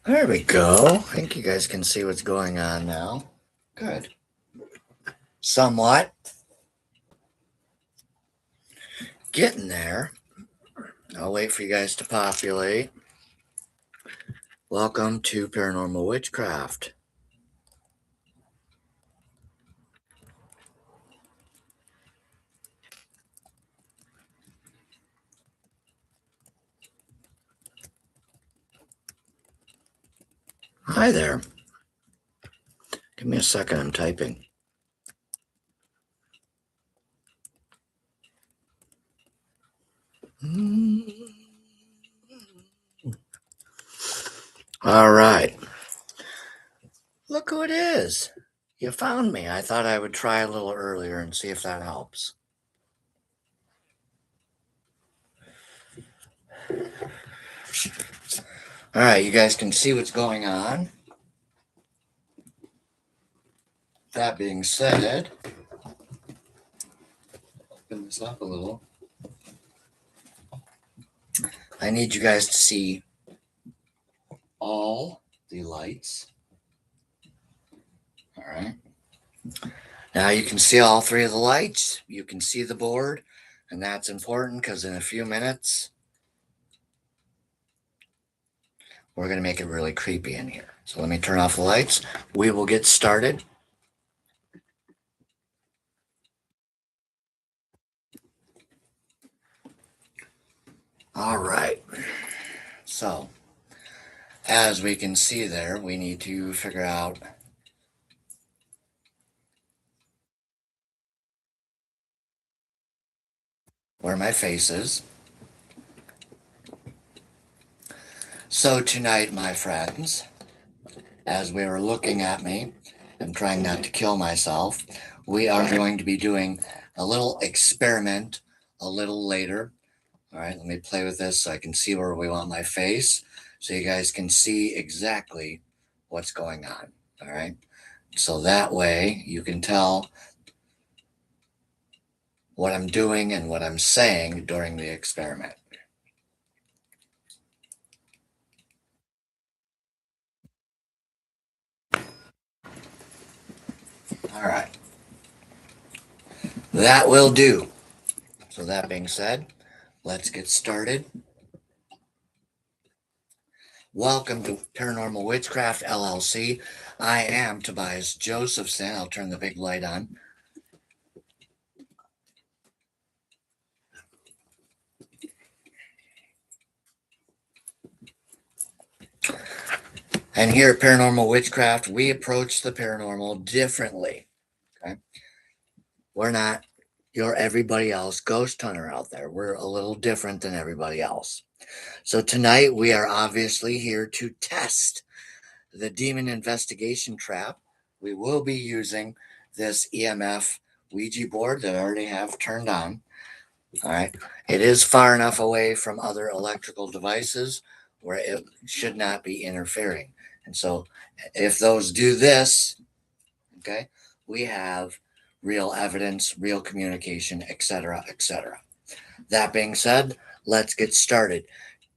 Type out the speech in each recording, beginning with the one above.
There we go. I think you guys can see what's going on now. Good. Somewhat. Getting there. I'll wait for you guys to populate. Welcome to Paranormal Witchcraft. Hi there. Give me a second, I'm typing. All right. Look who it is. You found me. I thought I would try a little earlier and see if that helps. All right, you guys can see what's going on. That being said, open this up a little. I need you guys to see all the lights. All right. Now you can see all three of the lights. You can see the board, and that's important because in a few minutes, we're going to make it really creepy in here. So let me turn off the lights. We will get started. All right. So as we can see there, we need to figure out where my face is. So tonight, my friends, as we were looking at me and trying not to kill myself, we are going to be doing a little experiment a little later. All right, let me play with this so I can see where we want my face, so you guys can see exactly what's going on. All right, so that way you can tell what I'm doing and what I'm saying during the experiment. All right, that will do. So that being said, let's get started. Welcome to Paranormal Witchcraft LLC. I am Tobias Josephson. I'll turn the big light on. And here at Paranormal Witchcraft, we approach the paranormal differently. Okay. We're not your everybody else ghost hunter out there. We're a little different than everybody else. So tonight we are obviously here to test the demon investigation trap. We will be using this EMF Ouija board that I already have turned on. All right. It is far enough away from other electrical devices where it should not be interfering. And so if those do this, okay, we have real evidence, real communication, etc., etc. That being said, let's get started.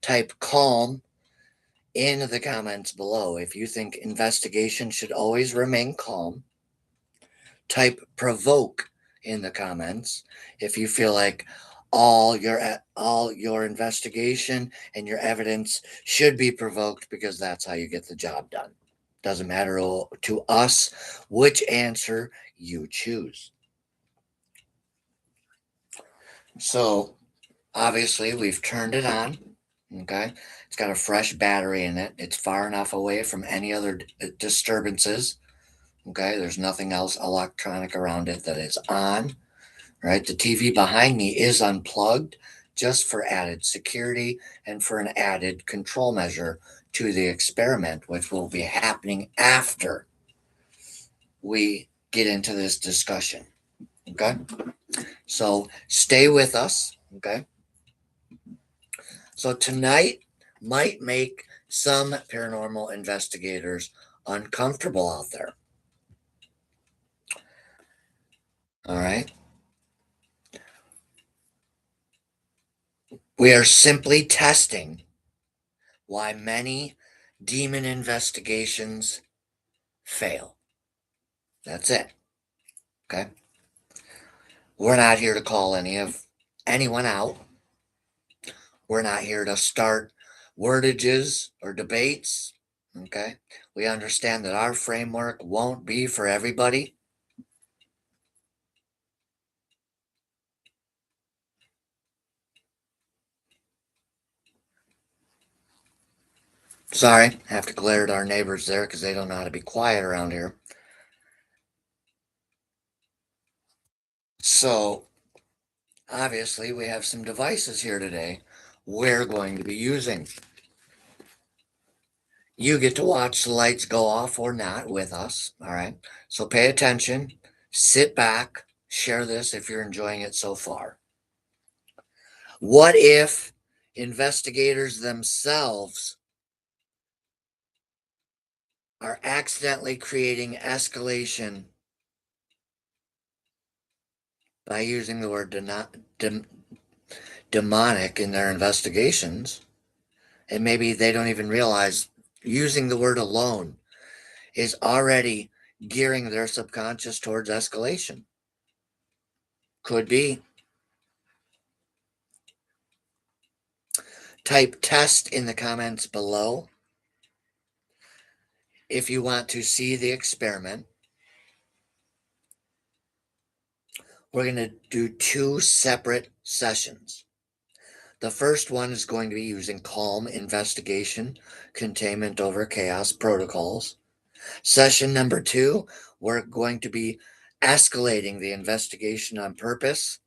Type calm in the comments below if you think investigation should always remain calm. Type provoke in the comments if you feel like all your investigation and your evidence should be provoked, because that's how you get the job done. Doesn't matter to us which answer you choose. So obviously we've turned it on. Okay, it's got a fresh battery in it. It's far enough away from any other disturbances. Okay, there's nothing else electronic around it that is on. Right, the TV behind me is unplugged just for added security and for an added control measure to the experiment, which will be happening after we get into this discussion. Okay, so stay with us. Okay, so tonight might make some paranormal investigators uncomfortable out there. All right. We are simply testing why many demon investigations fail. That's it. Okay. We're not here to call anyone out. We're not here to start wordages or debates. Okay. We understand that our framework won't be for everybody. Sorry, have to glare at our neighbors there because they don't know how to be quiet around here. So, obviously, we have some devices here today we're going to be using. You get to watch the lights go off or not with us, all right? So pay attention, sit back, share this if you're enjoying it so far. What if investigators themselves are accidentally creating escalation by using the word demonic in their investigations? And maybe they don't even realize using the word alone is already gearing their subconscious towards escalation. Could be. Type test in the comments below if you want to see the experiment. We're going to do 2 separate sessions. The first one is going to be using calm investigation, containment over chaos protocols. Session number 2, we're going to be escalating the investigation on purpose.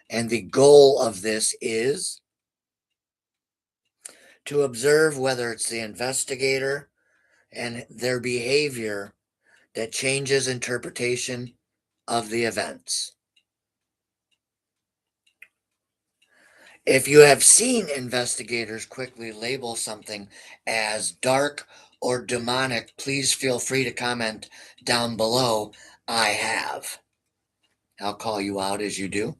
And the goal of this is to observe whether it's the investigator and their behavior that changes interpretation of the events. If you have seen investigators quickly label something as dark or demonic, please feel free to comment down below. I have. I'll call you out as you do.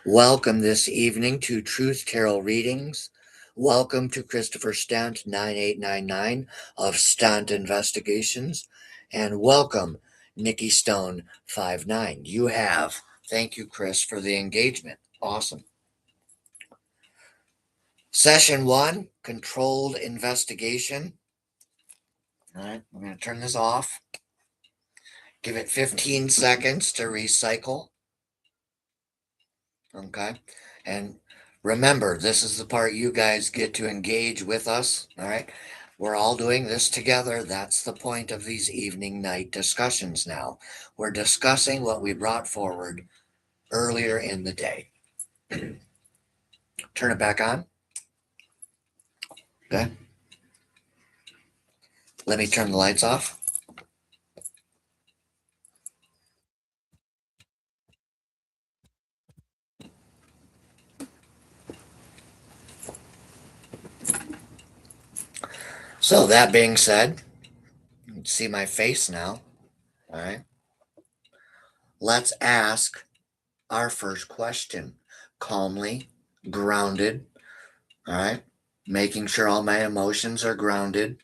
Welcome this evening to Truth Tarot Readings. Welcome to Christopher Stant 9899 of Stant Investigations. And welcome Nikki Stone 59. You have. Thank you, Chris, for the engagement. Awesome. Session 1, controlled investigation. All right, I'm going to turn this off. Give it 15 seconds to recycle. Okay. And remember, this is the part you guys get to engage with us. All right. We're all doing this together. That's the point of these evening night discussions now. We're discussing what we brought forward earlier in the day. Turn it back on. Okay. Let me turn the lights off. So that being said, you can see my face now. All right. Let's ask our first question calmly, grounded. All right. Making sure all my emotions are grounded.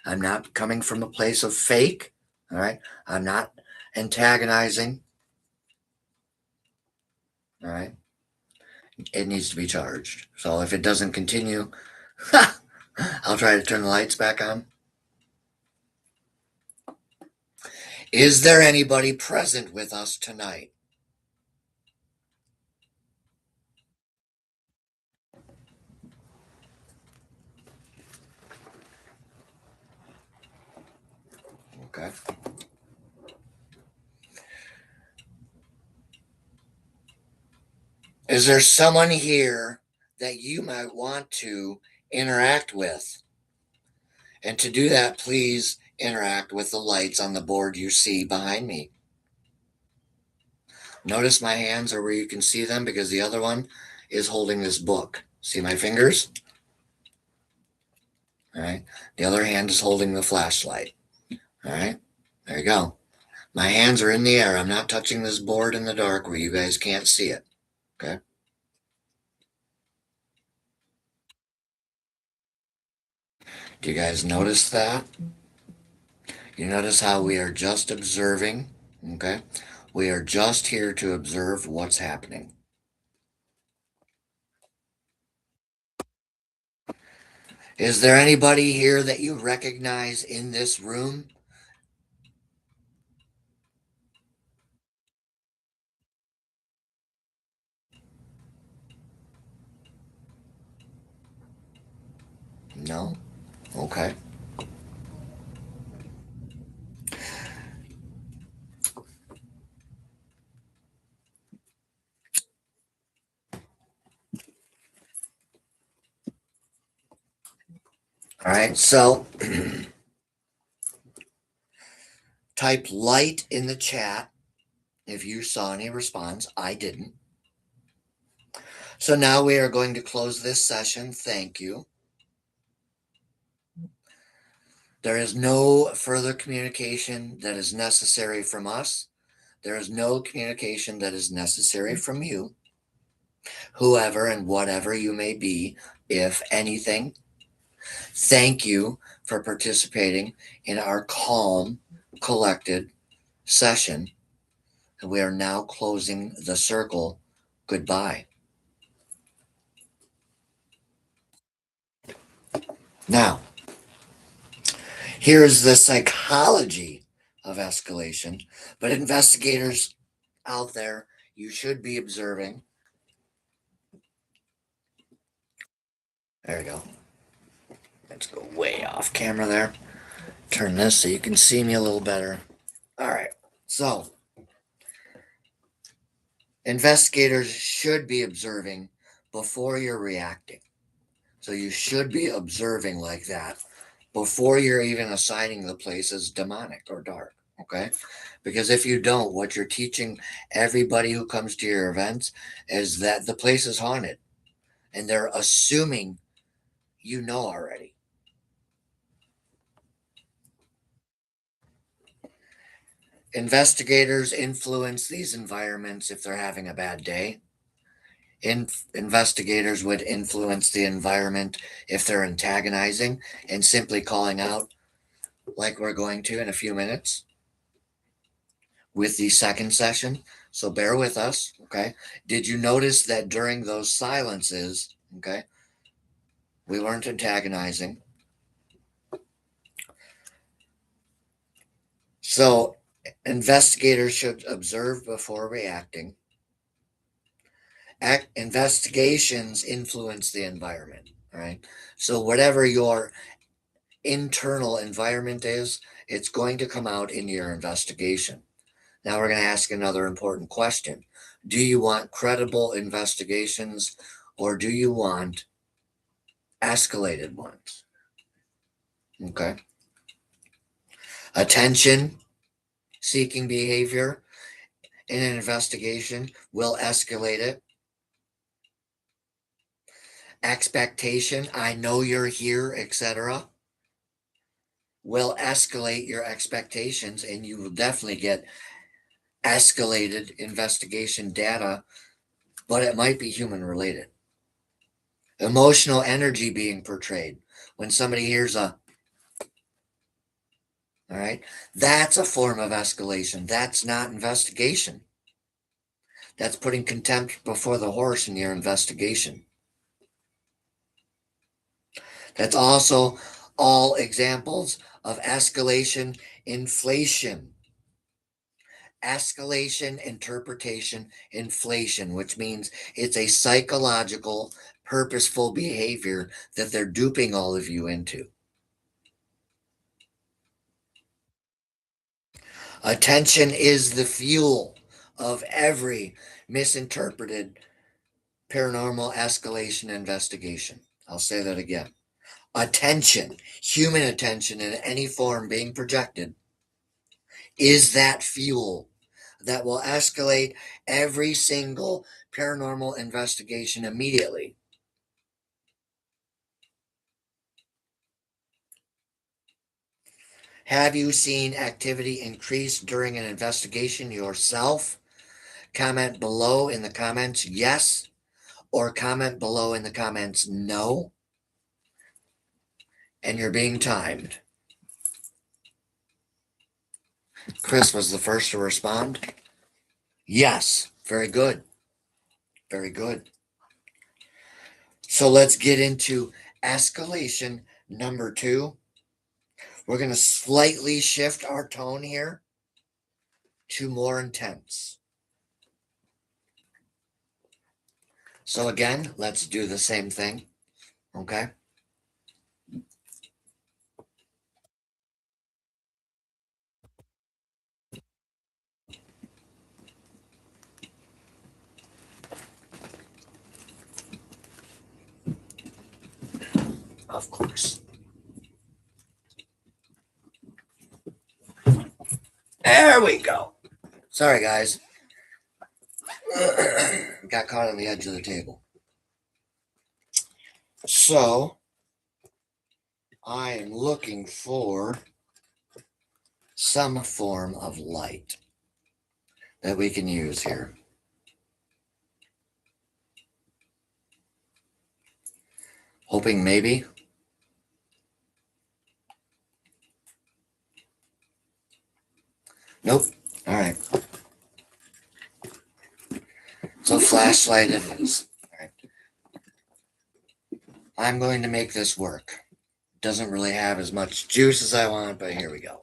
I'm not coming from a place of fake. All right. I'm not antagonizing. All right. It needs to be charged. So if it doesn't continue, I'll try to turn the lights back on. Is there anybody present with us tonight? Okay. Is there someone here that you might want to interact with? And to do that, please interact with the lights on the board you see behind me. Notice my hands are where you can see them because the other one is holding this book. See my fingers? All right. The other hand is holding the flashlight. All right. There you go. My hands are in the air. I'm not touching this board in the dark where you guys can't see it. Okay. Do you guys notice that? You notice how we are just observing, okay? We are just here to observe what's happening. Is there anybody here that you recognize in this room? No? Okay. All right, so type light in the chat if you saw any response. I didn't. So now we are going to close this session. Thank you. There is no further communication that is necessary from us. There is no communication that is necessary from you, whoever and whatever you may be, if anything. Thank you for participating in our calm, collected session. And we are now closing the circle. Goodbye. Now, here's the psychology of escalation, but investigators out there, you should be observing. There you go. Let's go way off camera there. Turn this so you can see me a little better. All right. So, investigators should be observing before you're reacting. So, you should be observing like that before you're even assigning the place as demonic or dark. Okay. Because if you don't, what you're teaching everybody who comes to your events is that the place is haunted. And they're assuming you know already. Investigators influence these environments if they're having a bad day. Investigators would influence the environment if they're antagonizing and simply calling out, like we're going to in a few minutes with the second session. So bear with us, okay? Did you notice that during those silences, okay, we weren't antagonizing? So investigators should observe before reacting. Investigations influence the environment, right? So whatever your internal environment is, it's going to come out in your investigation. Now we're going to ask another important question. Do you want credible investigations or do you want escalated ones? Okay. Attention seeking behavior in an investigation will escalate it. Expectation, I know you're here, etc., will escalate your expectations and you will definitely get escalated investigation data, but it might be human related. Emotional energy being portrayed. When somebody hears a, all right, that's a form of escalation. That's not investigation. That's putting contempt before the horse in your investigation. That's also all examples of escalation, inflation. Escalation, interpretation, inflation, which means it's a psychological, purposeful behavior that they're duping all of you into. Attention is the fuel of every misinterpreted paranormal escalation investigation. I'll say that again. Attention, human attention in any form being projected, is that fuel that will escalate every single paranormal investigation immediately. Have you seen activity increase during an investigation yourself? Comment below in the comments yes, or comment below in the comments no. and you're being timed. Chris was the first to respond. Yes, very good. Very good. So let's get into escalation number 2. We're going to slightly shift our tone here to more intense. So again, let's do the same thing. Okay. Of course. There we go. Sorry, guys. Got caught on the edge of the table. So I am looking for some form of light that we can use here. Hoping maybe. Nope. All right. So flashlight it is. All right. I'm going to make this work. Doesn't really have as much juice as I want, but here we go.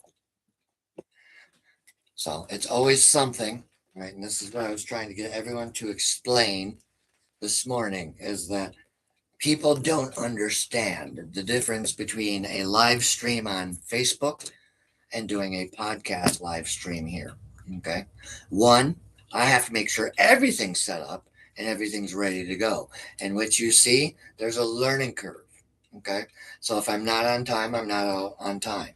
So it's always something, right? And this is what I was trying to get everyone to explain this morning, is that people don't understand the difference between a live stream on Facebook and doing a podcast live stream here. Okay. One, I have to make sure everything's set up and everything's ready to go. And what you see, there's a learning curve. Okay. So if I'm not on time, I'm not on time.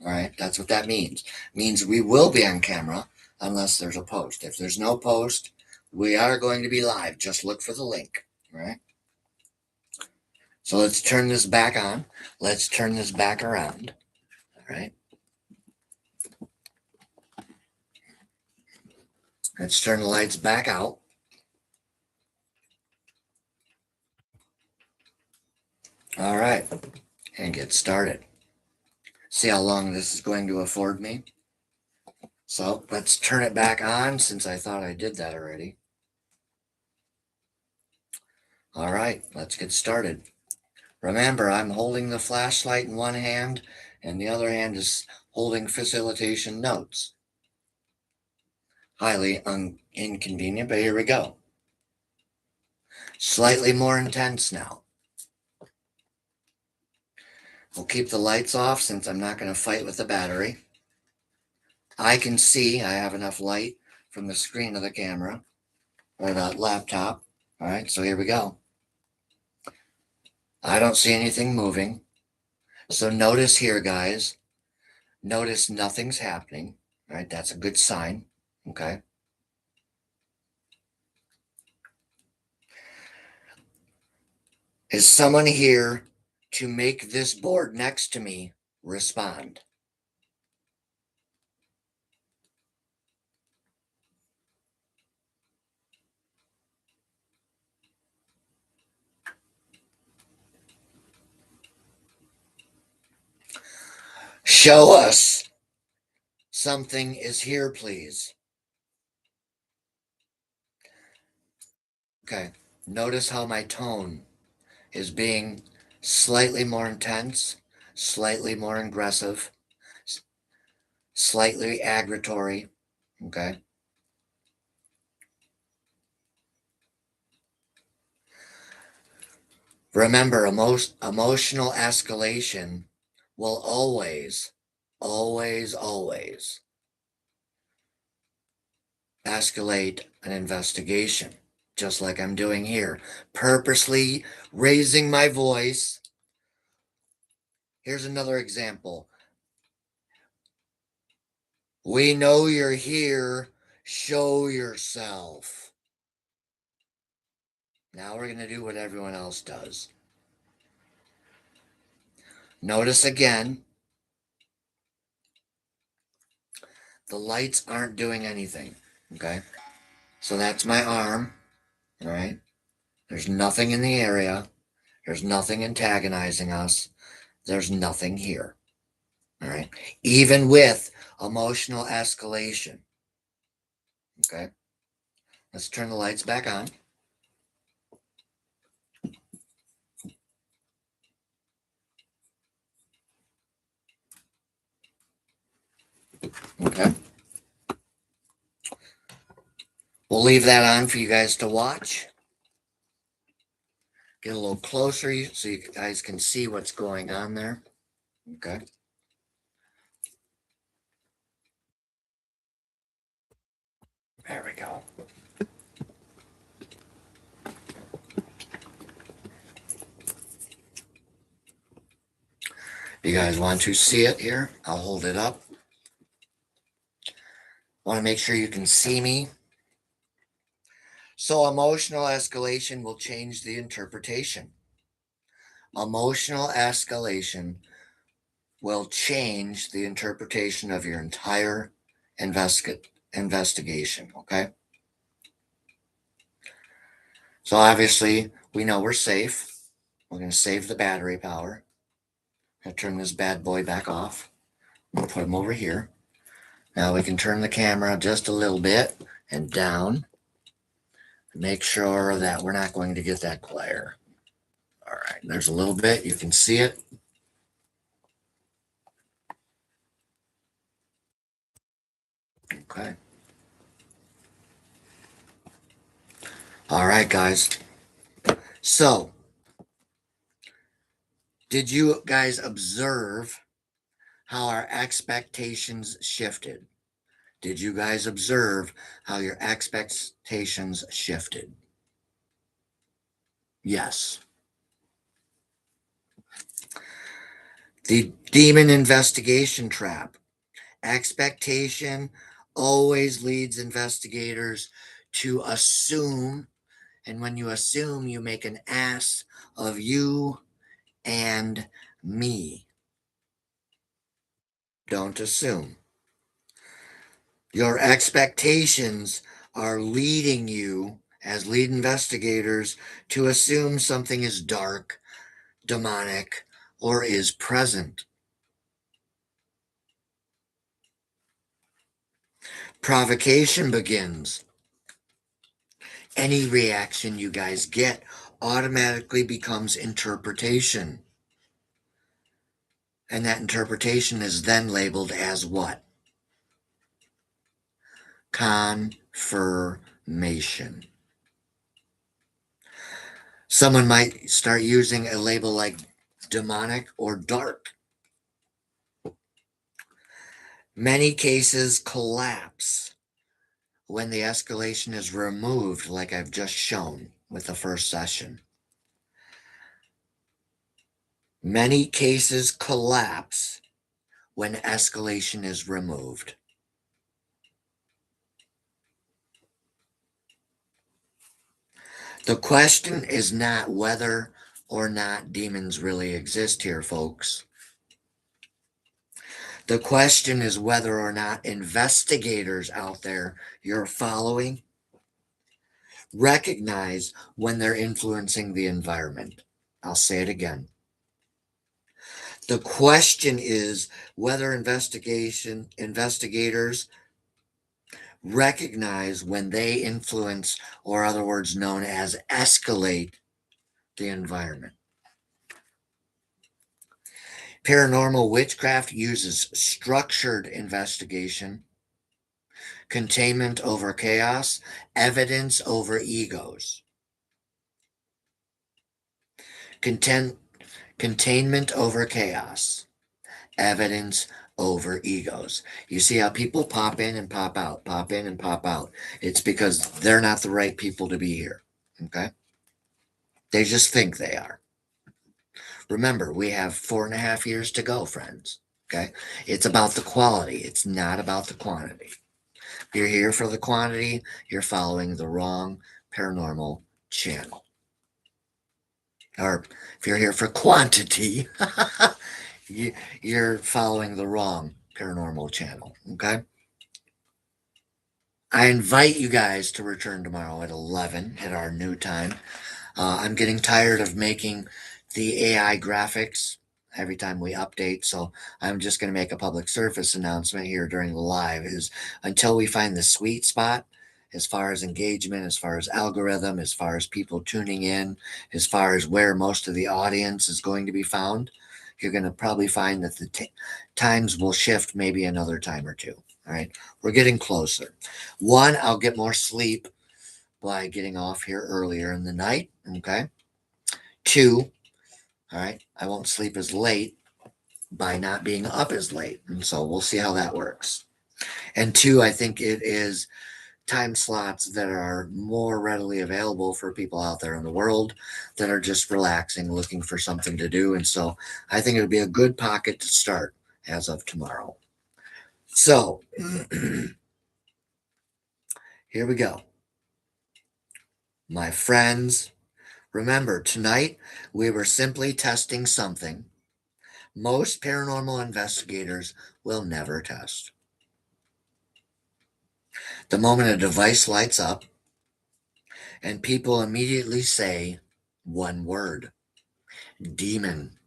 All right. That's what that means. It means we will be on camera unless there's a post. If there's no post, we are going to be live. Just look for the link. All right. So let's turn this back on. Let's turn this back around. All right. Let's turn the lights back out. All right. And get started. See how long this is going to afford me. So let's turn it back on since I thought I did that already. All right. Let's get started. Remember, I'm holding the flashlight in one hand and the other hand is holding facilitation notes. Highly inconvenient, but here we go. Slightly more intense now. We'll keep the lights off since I'm not going to fight with the battery. I can see I have enough light from the screen of the camera or the laptop. All right, so here we go. I don't see anything moving. So notice here, guys. Notice nothing's happening. All right, that's a good sign. Okay. Is someone here to make this board next to me respond? Show us something is here, please. Okay. Notice how my tone is being slightly more intense, slightly more aggressive, slightly aggratory. Okay. Remember, emotional escalation will always escalate an investigation, just like I'm doing here, purposely raising my voice. Here's another example. We know you're here. Show yourself. Now we're going to do what everyone else does. Notice again, the lights aren't doing anything. Okay. So that's my arm. All right. There's nothing in the area. There's nothing antagonizing us. There's nothing here. All right. Even with emotional escalation. Okay. Let's turn the lights back on. Okay. We'll leave that on for you guys to watch. Get a little closer so you guys can see what's going on there. Okay. There we go. You guys want to see it here? I'll hold it up. Want to make sure you can see me. So emotional escalation will change the interpretation. Emotional escalation will change the interpretation of your entire investigation, okay? So obviously, we know we're safe. We're going to save the battery power. I'm going to turn this bad boy back off. I'm going to put him over here. Now we can turn the camera just a little bit and down. Make sure that we're not going to get that glare. All right, there's a little bit. You can see it. Okay. All right, guys. So, did you guys observe how our expectations shifted? Did you guys observe how your expectations shifted? Yes. The demon investigation trap. Expectation always leads investigators to assume, and when you assume, you make an ass of you and me. Don't assume. Your expectations are leading you, as lead investigators, to assume something is dark, demonic, or is present. Provocation begins. Any reaction you guys get automatically becomes interpretation. And that interpretation is then labeled as what? Confirmation. Someone might start using a label like demonic or dark. Many cases collapse when the escalation is removed, like I've just shown with the first session. Many cases collapse when escalation is removed. The question is not whether or not demons really exist here, folks. The question is whether or not investigators out there you're following recognize when they're influencing the environment. I'll say it again. The question is whether investigators recognize when they influence, or other words known as escalate, the environment. Paranormal witchcraft uses structured investigation, containment over chaos, evidence over egos. Containment over chaos, evidence over egos. You see how people pop in and pop out, pop in and pop out. It's because they're not the right people to be here, okay? They just think they are. Remember, we have 4.5 years to go, friends, okay? It's about the quality. It's not about the quantity. If you're here for the quantity, you're following the wrong paranormal channel. Or if you're here for quantity, you're following the wrong paranormal channel, okay? I invite you guys to return tomorrow at 11 at our new time. I'm getting tired of making the AI graphics every time we update. So I'm just going to make a public service announcement here during the live is until we find the sweet spot as far as engagement, as far as algorithm, as far as people tuning in, as far as where most of the audience is going to be found, you're going to probably find that the times will shift maybe another time or two. All right. We're getting closer. One, I'll get more sleep by getting off here earlier in the night. Okay. Two, all right, I won't sleep as late by not being up as late. And so we'll see how that works. And two, I think it is time slots that are more readily available for people out there in the world that are just relaxing, looking for something to do. And so I think it'll be a good pocket to start as of tomorrow. So here we go. My friends, remember, tonight we were simply testing something most paranormal investigators will never test. The moment a device lights up and people immediately say one word, demon.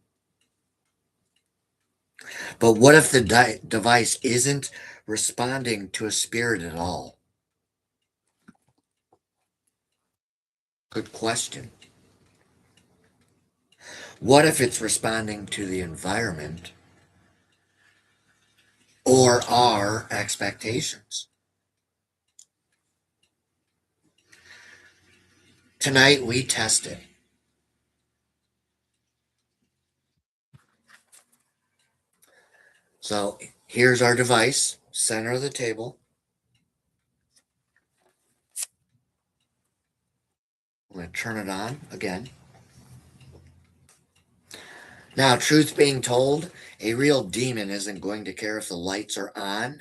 But what if the device isn't responding to a spirit at all? Good question. What if it's responding to the environment or our expectations? Tonight we test it. So here's our device, center of the table. I'm going to turn it on again. Now, truth being told, a real demon isn't going to care if the lights are on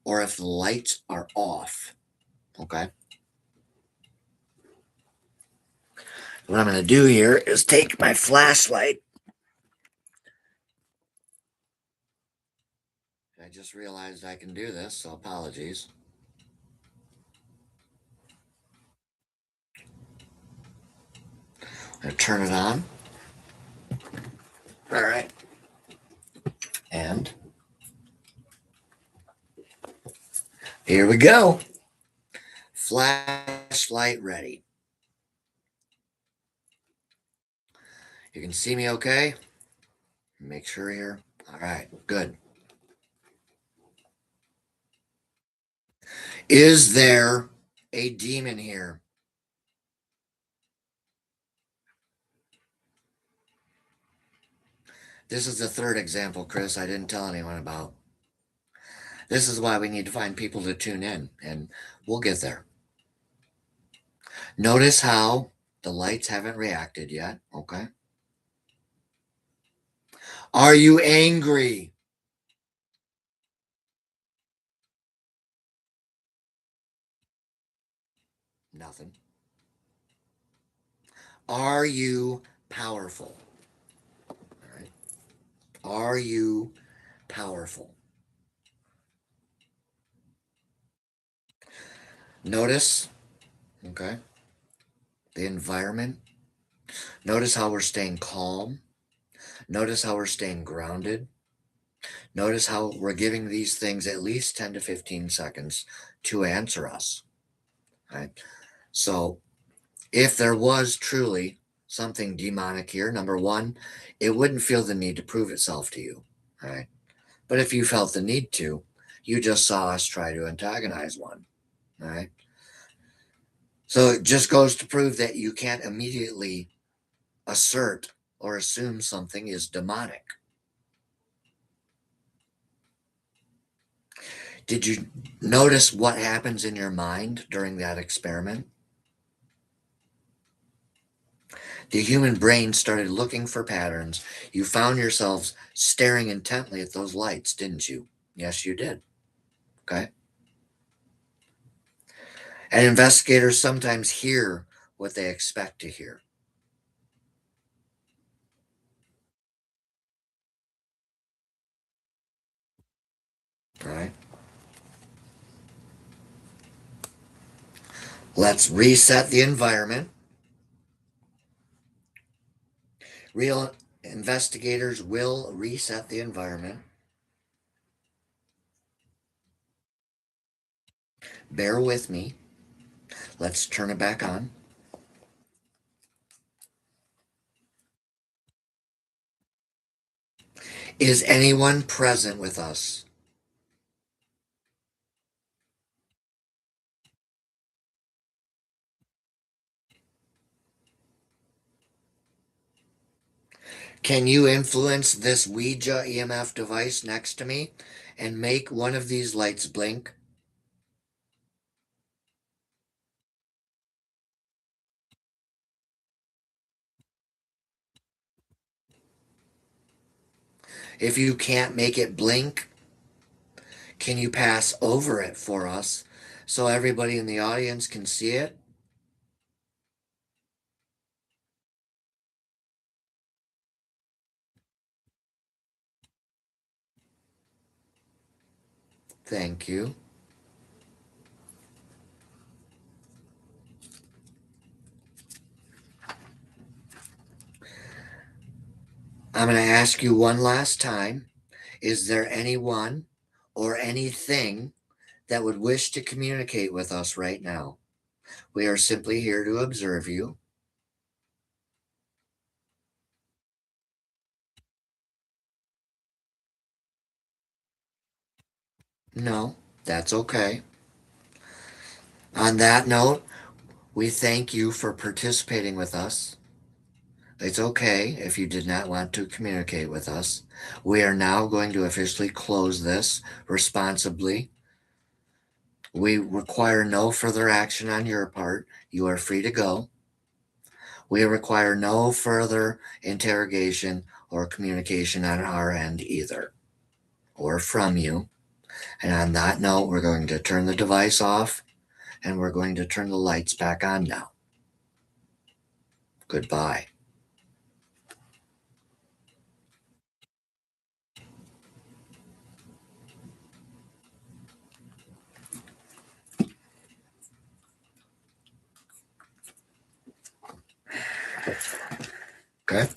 or if the lights are off. Okay? What I'm going to do here is take my flashlight. I just realized I can do this, so apologies. I'm going to turn it on. All right. And here we go. Flashlight ready. You can see me okay? Make sure here. All right, good. Is there a demon here? This is the third example, Chris, I didn't tell anyone about. This is why we need to find people to tune in, and we'll get there. Notice how the lights haven't reacted yet, okay? Are you angry? Nothing. Are you powerful? All right. Are you powerful? Notice, okay, the environment. Notice how we're staying calm. Notice how we're staying grounded. Notice how we're giving these things at least 10 to 15 seconds to answer us. Right? So if there was truly something demonic here, number one, it wouldn't feel the need to prove itself to you. Right? But if you felt the need to, you just saw us try to antagonize one. Right? So it just goes to prove that you can't immediately assert or assume something is demonic. Did you notice what happens in your mind during that experiment? The human brain started looking for patterns. You found yourselves staring intently at those lights, didn't you? Yes, you did. Okay. And investigators sometimes hear what they expect to hear. All right. Let's reset the environment. Real investigators will reset the environment. Bear with me. Let's turn it back on. Is anyone present with us? Can you influence this Ouija EMF device next to me and make one of these lights blink? If you can't make it blink, can you pass over it for us so everybody in the audience can see it? Thank you. I'm going to ask you one last time. Is there anyone or anything that would wish to communicate with us right now? We are simply here to observe you. No, that's okay. On that note, we thank you for participating with us. It's okay if you did not want to communicate with us. We are now going to officially close this responsibly. We require no further action on your part. You are free to go. We require no further interrogation or communication on our end either, or from you. And on that note, we're going to turn the device off and we're going to turn the lights back on now. Goodbye. Okay.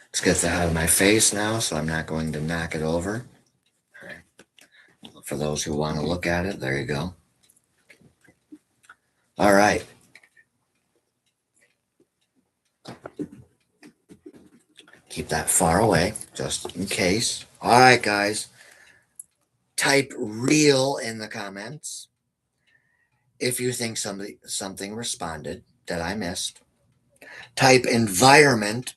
Let's get that out of my face now so I'm not going to knock it over. All right. For those who want to look at it, there you go. All right. Keep that far away just in case. All right, guys. Type real in the comments if you think something responded that I missed. Type environment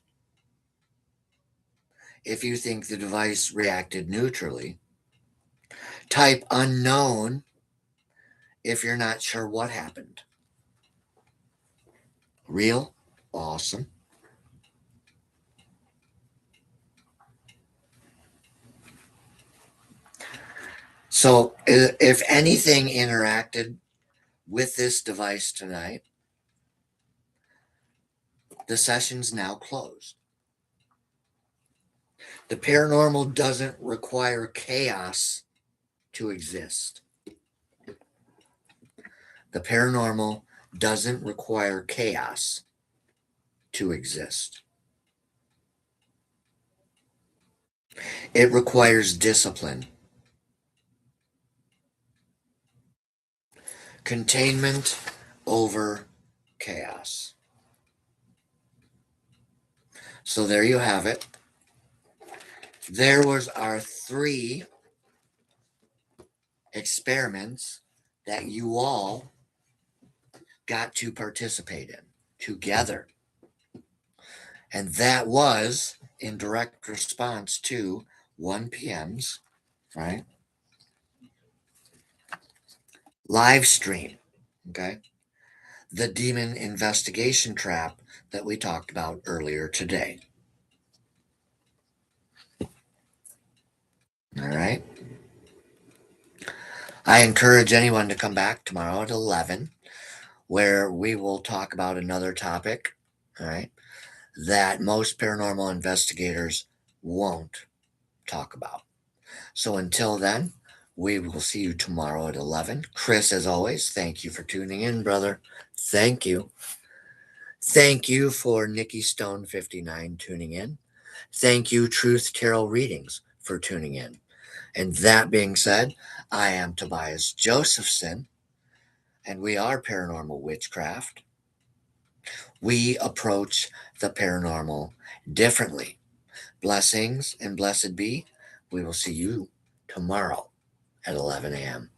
if you think the device reacted neutrally. Type unknown if you're not sure what happened. Real? Awesome. So if anything interacted with this device tonight, the session's now closed. The paranormal doesn't require chaos to exist. The paranormal doesn't require chaos to exist. It requires discipline, containment over chaos. So there you have it. There was our 3 experiments that you all got to participate in together. And that was in direct response to 1 p.m.'s, right? Live stream, okay? The demon investigation trap that we talked about earlier today. All right. I encourage anyone to come back tomorrow at 11, where we will talk about another topic, all right, that most paranormal investigators won't talk about. So until then, we will see you tomorrow at 11. Chris, as always, thank you for tuning in, brother. Thank you. Thank you for Nikki Stone 59 tuning in. Thank you, Truth Tarot Readings, for tuning in. And that being said, I am Tobias Josephson, and we are Paranormal Witchcraft. We approach the paranormal differently. Blessings and blessed be. We will see you tomorrow at 11 a.m.